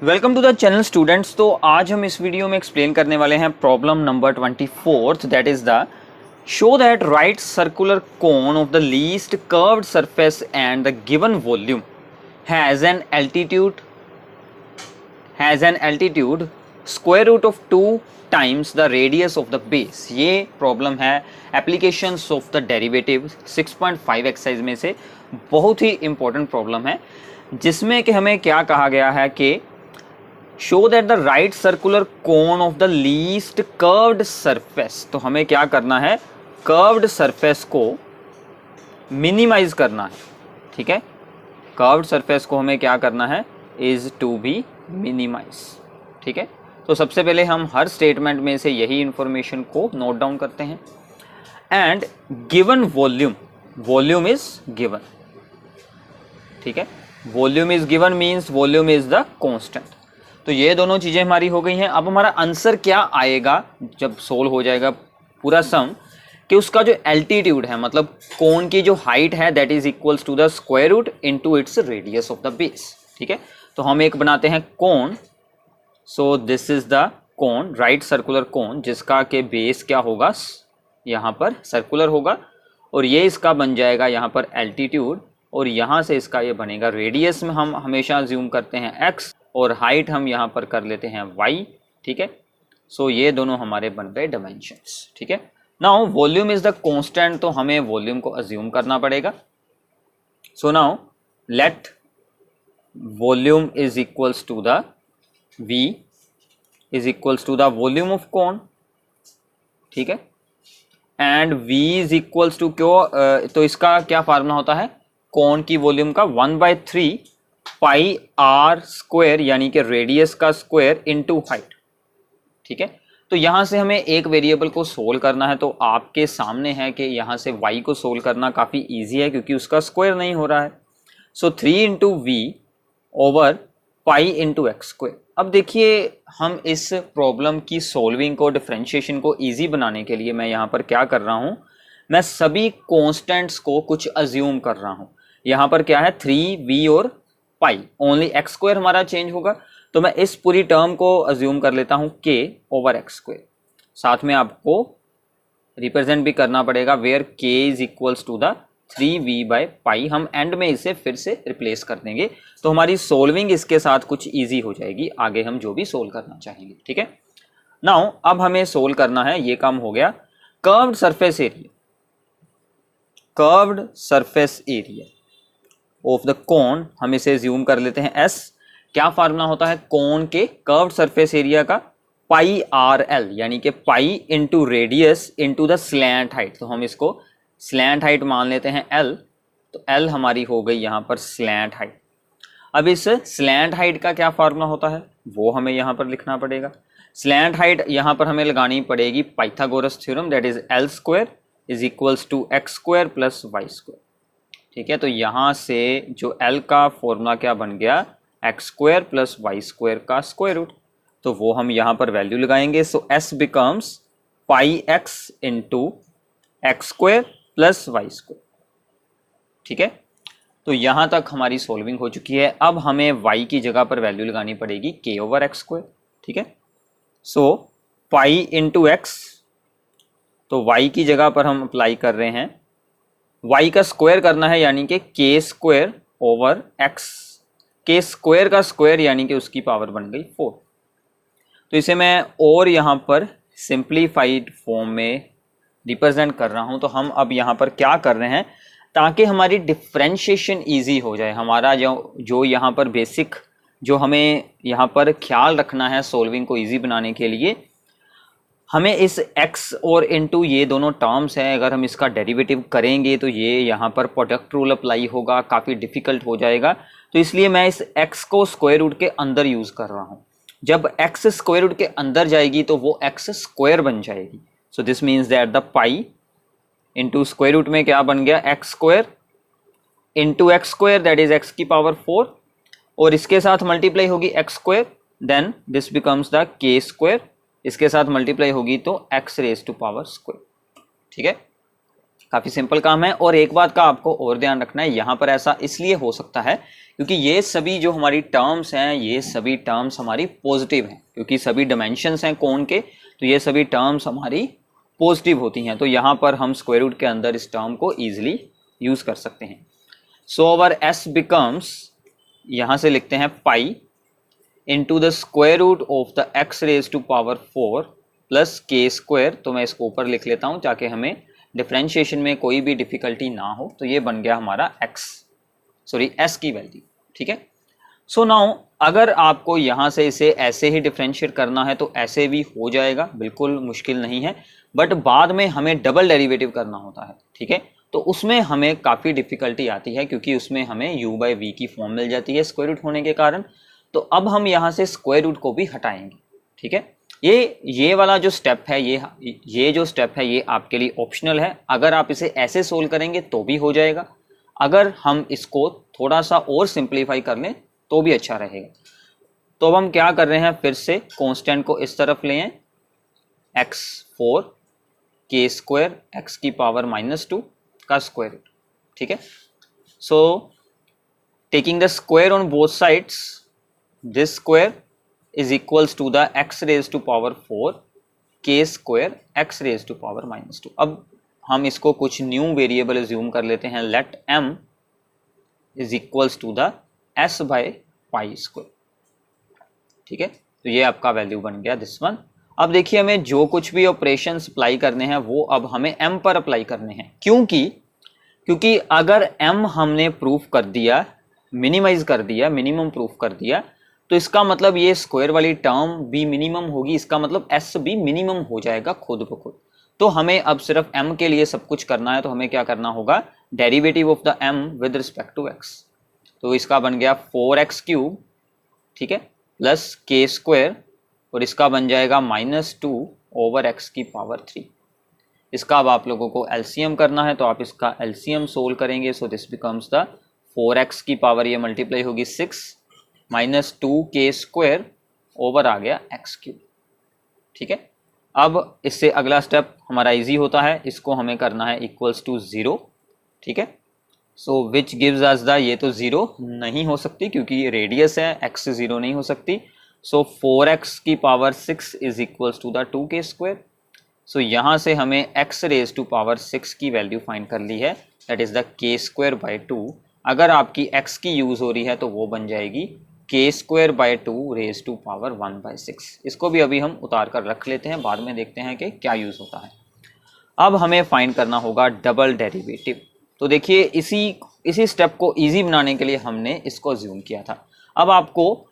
Welcome to the channel students. तो आज हम इस वीडियो में एक्सप्लेन करने वाले हैं problem number 24, that is the show that right circular cone of the least curved surface and the given volume has an altitude square root of 2 times the radius of the base. ये problem है applications of the derivative 6.5 exercise में से बहुत ही important problem है, जिसमें कि हमें क्या कहा गया है कि show that the right circular cone of the least curved surface. तो हमें क्या करना है, कर्व्ड सरफेस को मिनिमाइज करना है। ठीक है, कर्व्ड सरफेस को हमें क्या करना है, इज टू बी मिनिमाइज। ठीक है, तो सबसे पहले हम हर स्टेटमेंट में से यही इंफॉर्मेशन को नोट डाउन करते हैं। And given volume is given. ठीक है, volume is given means volume is the constant. तो ये दोनों चीज़ें हमारी हो गई हैं। अब हमारा आंसर क्या आएगा जब सोल्व हो जाएगा पूरा सम, कि उसका जो एल्टीट्यूड है, मतलब कोन की जो हाइट है, that is equals to the square root into its radius of the base. ठीक है, तो हम एक बनाते हैं cone. So this is the cone, right circular cone, जिसका के बेस क्या होगा, यहाँ पर सर्कुलर होगा, और ये इसका बन जाएगा यहाँ पर एल्टीट्यूड, और यहाँ से इसका ये बनेगा रेडियस में हम हमेशा ज्यूम करते हैं x, और हाइट हम यहाँ पर कर लेते हैं y। ठीक है, सो ये दोनों हमारे बन गए डायमेंशंस। ठीक है, now volume is the constant, तो हमें वॉल्यूम को अज्यूम करना पड़ेगा। So now let volume is equals to the v is equals to the volume of cone. ठीक है, and v is equals to क्यों, तो इसका क्या फार्मूला होता है, कोन की वॉल्यूम का 1/3 पाई आर स्क्वायर, यानी कि रेडियस का स्क्वायर इनटू हाइट। ठीक है, तो यहां से हमें एक वेरिएबल को सोल्व करना है। तो आपके सामने है कि यहां से y को सोल्व करना काफ़ी इजी है, क्योंकि उसका स्क्वायर नहीं हो रहा है। So 3 into V over pi into x square. अब देखिए, हम इस प्रॉब्लम की सोल्विंग को, डिफ्रेंशिएशन को ईजी बनाने के लिए मैं यहाँ पर क्या कर रहा हूँ, मैं सभी कॉन्स्टेंट्स को कुछ अज्यूम कर रहा हूँ। यहाँ पर क्या है, 3v और पाई, ओनली एक्स स्क्वायर हमारा चेंज होगा। तो मैं इस पूरी टर्म को अज्यूम कर लेता हूँ k ओवर एक्स स्क्वायर। साथ में आपको रिप्रेजेंट भी करना पड़ेगा where k is equals to the 3v by pi. हम एंड में इसे फिर से रिप्लेस कर देंगे, तो हमारी सोल्विंग इसके साथ कुछ ईजी हो जाएगी, आगे हम जो भी सोल्व करना चाहेंगे। ठीक है, नाउ अब हमें सोल्व करना है, ये काम हो गया। Curved surface area, curved surface area of the cone, हम इसे ज्यूम कर लेते हैं s। क्या फार्मूला होता है कोन के कर्व्ड सरफेस एरिया का, पाई आर एल, यानी कि pi into radius into the slant height. तो हम इसको स्लैंट हाइट मान लेते हैं l, तो l हमारी हो गई यहाँ पर स्लैंट हाइट। अब इस स्लैंट हाइट का क्या फार्मूला होता है, वो हमें यहाँ पर लिखना पड़ेगा। स्लैंट हाइट यहाँ पर हमें लगानी पड़ेगी Pythagoras theorem, that is l square is equals to x square plus y square. ठीक है, तो यहाँ से जो L का फॉर्मूला क्या बन गया, x square plus y square का स्क्वायर रूट, तो वो हम यहाँ पर वैल्यू लगाएंगे। So S becomes pi x into x square plus y square. ठीक है, तो यहाँ तक हमारी सोल्विंग हो चुकी है। अब हमें y की जगह पर वैल्यू लगानी पड़ेगी k ओवर एक्स स्क्वायर। ठीक है, सो पाई इंटू एक्स, तो y की जगह पर हम अप्लाई कर रहे हैं, y का स्क्वायर करना है, यानी कि k square over x, k square का स्क्वायर यानी कि उसकी पावर बन गई 4। तो इसे मैं और यहाँ पर सिंप्लीफाइड फॉर्म में रिप्रेजेंट कर रहा हूँ। तो हम अब यहाँ पर क्या कर रहे हैं, ताकि हमारी डिफ्रेंशिएशन इजी हो जाए। हमारा जो यहाँ पर बेसिक जो हमें यहाँ पर ख्याल रखना है सोल्विंग को इजी बनाने के लिए, हमें इस x और इनटू ये दोनों टर्म्स हैं, अगर हम इसका डेरिवेटिव करेंगे तो ये यहाँ पर प्रोडक्ट रूल अप्लाई होगा, काफ़ी डिफिकल्ट हो जाएगा। तो इसलिए मैं इस x को स्क्वायर रूट के अंदर यूज़ कर रहा हूँ। जब x स्क्वायर रूट के अंदर जाएगी तो वो x स्क्वायर बन जाएगी। So this means that the pi into square root में क्या बन गया, x square into x square, that is x की पावर 4, और इसके साथ मल्टीप्लाई होगी X square, then this becomes the k square, इसके साथ मल्टीप्लाई होगी तो x raise to power square. ठीक है, काफ़ी सिंपल काम है। और एक बात का आपको और ध्यान रखना है, यहाँ पर ऐसा इसलिए हो सकता है क्योंकि ये सभी जो हमारी टर्म्स हैं, ये सभी टर्म्स हमारी पॉजिटिव हैं, क्योंकि सभी डायमेंशंस हैं कोण के, तो ये सभी टर्म्स हमारी पॉजिटिव होती हैं। तो यहाँ पर हम स्क्वायर रूट के अंदर इस टर्म को ईजिली यूज़ कर सकते हैं। सो अवर एस बिकम्स, यहाँ से लिखते हैं pi into the square root of the X raise to power 4 plus K square. तो मैं इसको ऊपर लिख लेता हूँ ताकि हमें डिफरेंशिएशन में कोई भी डिफिकल्टी ना हो। तो ये बन गया हमारा एस की वैल्यू, ठीक है। सो नाउ अगर आपको यहाँ से इसे ऐसे ही डिफरेंशिएट करना है तो ऐसे भी हो जाएगा, बिल्कुल मुश्किल नहीं है। बट बाद में हमें डबल डेरिवेटिव करना होता है, ठीक है। तो उसमें हमें काफ़ी डिफिकल्टी आती है क्योंकि उसमें हमें u बाई वी की फॉर्म मिल जाती है स्क्वायर रूट होने के कारण। तो अब हम यहाँ से स्क्वायर रूट को भी हटाएंगे, ठीक है। ये वाला जो स्टेप है, ये जो स्टेप है ये आपके लिए ऑप्शनल है। अगर आप इसे ऐसे सोल्व करेंगे तो भी हो जाएगा, अगर हम इसको थोड़ा सा और सिंप्लीफाई कर लें तो भी अच्छा रहेगा। तो अब हम क्या कर रहे हैं, फिर से कांस्टेंट को इस तरफ ले आए, x4 के स्क्वायर एक्स की पावर -2 का स्क्वायर रूट, ठीक है। So taking the square on both sides, this square is equals to the x raise to power 4 K square x raise to power -2। अब हम इसको कुछ न्यू वेरिएबल एज्यूम कर लेते हैं, let m is equals to the s by pi square, ठीक है। तो ये आपका वैल्यू बन गया दिस वन। अब देखिए हमें जो कुछ भी ऑपरेशंस अप्लाई करने हैं वो अब हमें m पर अप्लाई करने हैं, क्योंकि अगर m हमने प्रूफ कर दिया, मिनिमाइज कर दिया, मिनिमम प्रूफ कर दिया, तो इसका मतलब ये स्क्वायर वाली टर्म भी मिनिमम होगी, इसका मतलब s भी मिनिमम हो जाएगा खुद ब खुद। तो हमें अब सिर्फ m के लिए सब कुछ करना है, तो हमें क्या करना होगा, derivative of the m with respect to x। तो इसका बन गया 4x3, ठीक है, प्लस के स्क्वायर, और इसका बन जाएगा -2 ओवर x की पावर 3। इसका अब आप लोगों को एलसीएम करना है, तो आप इसका एलसीएम सोल्व करेंगे। So this becomes the 4x की पावर, ये मल्टीप्लाई होगी 6 -2 के स्क्वायर ओवर आ गया x3, ठीक है। अब इससे अगला स्टेप हमारा इजी होता है, इसको हमें करना है इक्वल्स टू 0, ठीक है। सो विच गिव्स अस द, ये तो 0 नहीं हो सकती क्योंकि ये रेडियस है, x 0 नहीं हो सकती। सो 4x की power 6 is equals to the 2 K square. सो यहाँ से हमें x रेज टू पावर 6 की वैल्यू फाइंड कर ली है, दैट इज द के स्क्वायर बाय 2। अगर आपकी x की यूज हो रही है तो वो बन जाएगी K square by 2 raise to power 1/6। इसको भी अभी हम उतार कर रख लेते हैं, बाद में देखते हैं कि क्या यूज होता है। अब हमें फाइंड करना होगा डबल डेरिवेटिव। तो देखिए इसी स्टेप को इजी बनाने के लिए हमने इसको अज्यूम किया था। अब आपको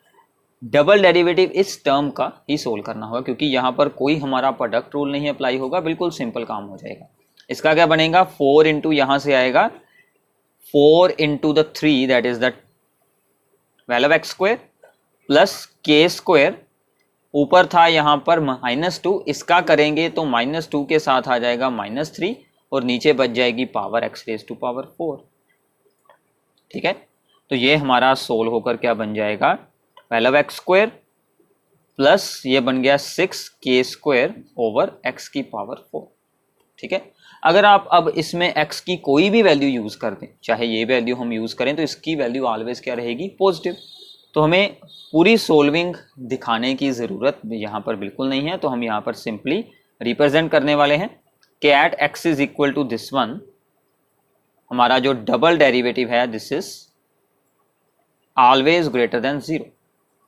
डबल डेरिवेटिव इस टर्म का ही सोल्व करना होगा, क्योंकि यहाँ पर कोई हमारा प्रोडक्ट रूल नहीं अप्लाई होगा, बिल्कुल सिंपल काम हो जाएगा। इसका क्या बनेगा, 4 इंटू यहाँ से आएगा 4 into the 3 that is the 12x square plus K square, ऊपर था यहाँ पर -2, इसका करेंगे तो -2 के साथ आ जाएगा -3 और नीचे बच जाएगी power x raise to power 4, ठीक है। तो ये हमारा सोल्व होकर क्या बन जाएगा, 12x स्क्वायर प्लस ये बन गया 6 के स्क्वायर ओवर x की पावर 4, ठीक है। अगर आप अब इसमें x की कोई भी वैल्यू यूज कर दें, चाहे ये वैल्यू हम यूज करें, तो इसकी वैल्यू ऑलवेज क्या रहेगी, पॉजिटिव। तो हमें पूरी सोल्विंग दिखाने की ज़रूरत यहाँ पर बिल्कुल नहीं है, तो हम यहाँ पर सिंपली रिप्रेजेंट करने वाले हैं कि at x is equal to this one, हमारा जो डबल डेरिवेटिव है this is always greater than 0,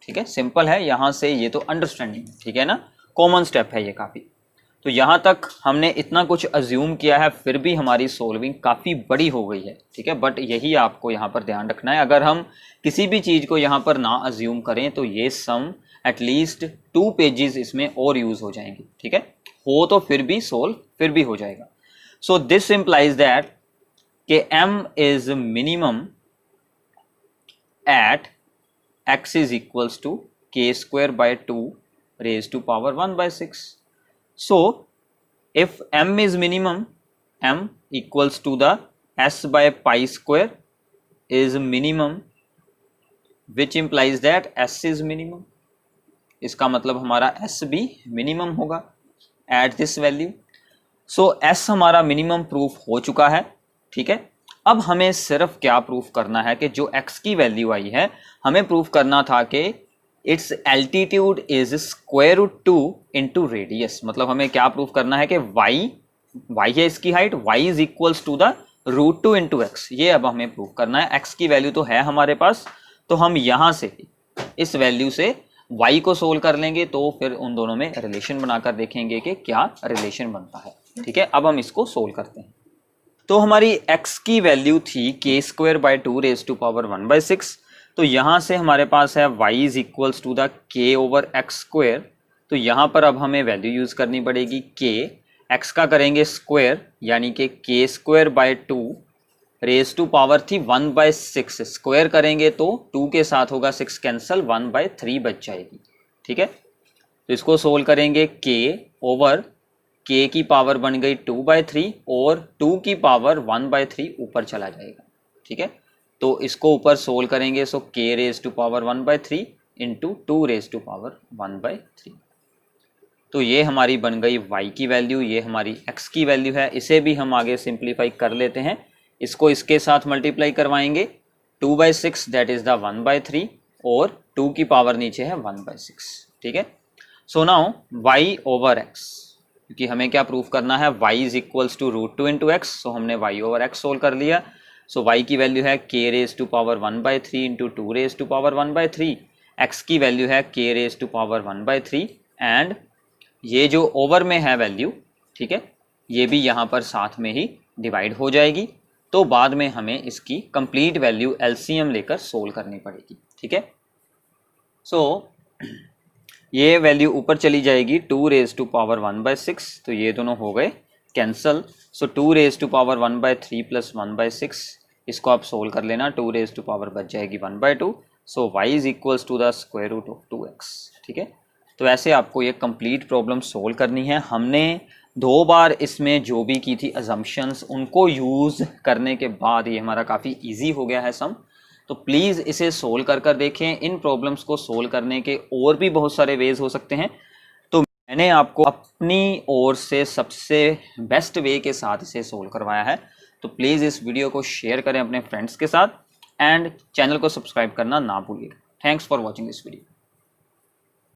ठीक है। सिंपल है, यहाँ से ये तो अंडरस्टैंडिंग, ठीक है ना, कॉमन स्टेप है ये काफ़ी। तो यहाँ तक हमने इतना कुछ अज्यूम किया है, फिर भी हमारी सोल्विंग काफ़ी बड़ी हो गई है, ठीक है। बट यही आपको यहाँ पर ध्यान रखना है, अगर हम किसी भी चीज़ को यहाँ पर ना अज्यूम करें तो ये सम एटलीस्ट 2 पेजेस इसमें और यूज़ हो जाएंगे, ठीक है। हो तो फिर भी सोल्व फिर भी हो जाएगा। सो दिस इम्प्लाइज दैट कि m is minimum at x is equals to k square by 2 raised to power 1/6. So if m is minimum, m equals to the s by pi square is minimum, which implies that s is minimum. इसका मतलब हमारा s भी minimum होगा at this value. So S हमारा minimum proof हो चुका है, ठीक है। अब हमें सिर्फ क्या प्रूफ करना है कि जो x की वैल्यू आई है, हमें प्रूफ करना था कि it's altitude is square root 2 into radius. मतलब हमें क्या प्रूफ करना है कि y है इसकी height, y is equals to the root 2 into X. ये अब हमें प्रूफ करना है। x की वैल्यू तो है हमारे पास, तो हम यहां से इस वैल्यू से y को सोल्व कर लेंगे, तो फिर उन दोनों में रिलेशन बनाकर देखेंगे कि क्या रिलेशन बनता है, ठीक है। अब हम इसको सोल्व करते हैं। तो हमारी x की वैल्यू थी k square by 2 raise to power 1/6। तो यहां से हमारे पास है y is equals to the k over X square. तो यहां पर अब हमें वैल्यू यूज करनी पड़ेगी k, x का करेंगे स्क्वायर यानी कि k square by 2 raise to power थी 1/6, स्क्वायर करेंगे तो 2 के साथ होगा 6 कैंसल, 1/3 बच जाएगी, ठीक है। तो इसको सोल्व करेंगे, k ओवर k की पावर बन गई 2/3 और 2 की पावर 1/3 ऊपर चला जाएगा, ठीक है। तो इसको ऊपर सोल्व करेंगे, so k raise to power 1/3 into 2 raise to power 1/3। तो ये हमारी बन गई y की वैल्यू, ये हमारी x की वैल्यू है। इसे भी हम आगे सिंप्लीफाई कर लेते हैं। इसको इसके साथ मल्टीप्लाई करवाएंगे, 2/6 दैट इज द 1/3 और 2 की पावर नीचे है 1/6, ठीक है। So now y over x, क्योंकि हमें क्या प्रूफ करना है, y is equals to root 2 into x. So हमने y ओवर x सोल्व कर लिया। सो y की वैल्यू है k raise to power 1/3 into 2 raise to power 1/3, x की वैल्यू है k raise to power 1/3 and ये जो ओवर में है वैल्यू, ठीक है, ये भी यहाँ पर साथ में ही डिवाइड हो जाएगी। तो बाद में हमें इसकी कंप्लीट वैल्यू एलसीएम लेकर सोल्व करनी पड़ेगी, ठीक है। सो ये वैल्यू ऊपर चली जाएगी 2 रेज टू पावर 1/6, तो ये दोनों हो गए cancel. So 2 raise to power 1/3 plus 1/6, इसको आप सोल्व कर लेना, 2 रेज टू पावर बच जाएगी 1/2। So y is equals to the square root of 2x, ठीक है। तो ऐसे आपको ये कंप्लीट प्रॉब्लम सोल्व करनी है। हमने 2 बार इसमें जो भी की थी अजम्पशंस, उनको यूज़ करने के बाद ये हमारा काफ़ी इजी हो गया है सम। तो प्लीज़ इसे सोल्व कर देखें। इन प्रॉब्लम्स को सोल्व करने के और भी बहुत सारे वेज हो सकते हैं, तो मैंने आपको अपनी ओर से सबसे बेस्ट वे के साथ इसे सोल्व करवाया है। तो प्लीज़ इस वीडियो को शेयर करें अपने फ्रेंड्स के साथ एंड चैनल को सब्सक्राइब करना ना भूलिएगा। Thanks for watching this video.